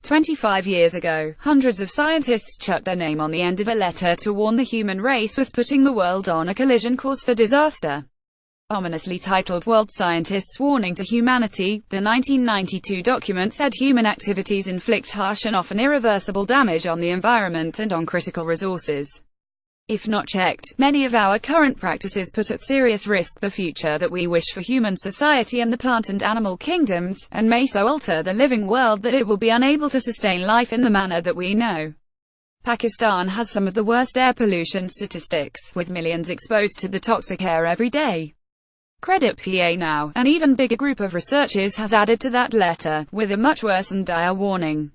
25 years ago, hundreds of scientists chucked their name on the end of a letter to warn the human race was putting the world on a collision course for disaster. Ominously titled World Scientists' Warning to Humanity, the 1992 document said human activities inflict harsh and often irreversible damage on the environment and on critical resources. If not checked, many of our current practices put at serious risk the future that we wish for human society and the plant and animal kingdoms, and may so alter the living world that it will be unable to sustain life in the manner that we know. Pakistan has some of the worst air pollution statistics, with millions exposed to the toxic air every day. Credit PA now, an even bigger group of researchers has added to that letter, with a much worse and dire warning.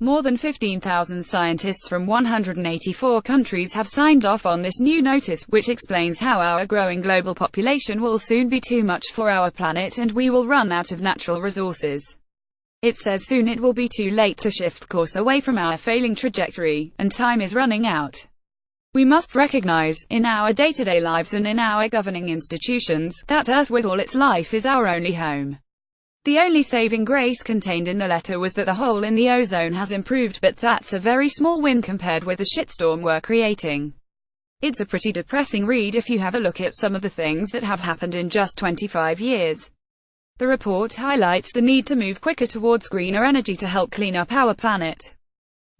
More than 15,000 scientists from 184 countries have signed off on this new notice, which explains how our growing global population will soon be too much for our planet and we will run out of natural resources. It says soon it will be too late to shift course away from our failing trajectory, and time is running out. We must recognize, in our day-to-day lives and in our governing institutions, that Earth with all its life is our only home. The only saving grace contained in the letter was that the hole in the ozone has improved, but that's a very small win compared with the shitstorm we're creating. It's a pretty depressing read if you have a look at some of the things that have happened in just 25 years. The report highlights the need to move quicker towards greener energy to help clean up our planet.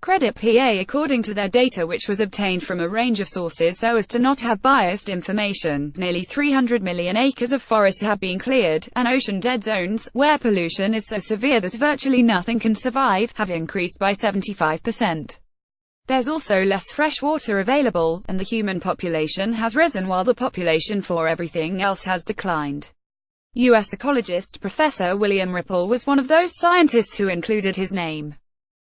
Credit PA, according to their data, which was obtained from a range of sources so as to not have biased information, nearly 300 million acres of forest have been cleared, and ocean dead zones, where pollution is so severe that virtually nothing can survive, have increased by 75%. There's also less fresh water available, and the human population has risen while the population for everything else has declined. U.S. ecologist Professor William Ripple was one of those scientists who included his name.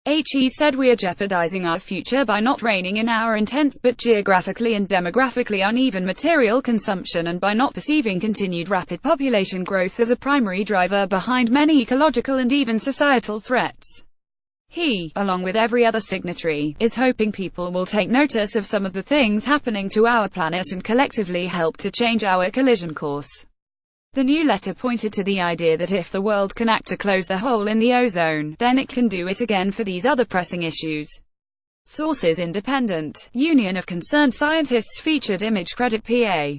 He said we are jeopardizing our future by not reining in our intense but geographically and demographically uneven material consumption and by not perceiving continued rapid population growth as a primary driver behind many ecological and even societal threats. He, along with every other signatory, is hoping people will take notice of some of the things happening to our planet and collectively help to change our collision course. The new letter pointed to the idea that if the world can act to close the hole in the ozone, then it can do it again for these other pressing issues. Sources: Independent, Union of Concerned Scientists featured image. Credit PA.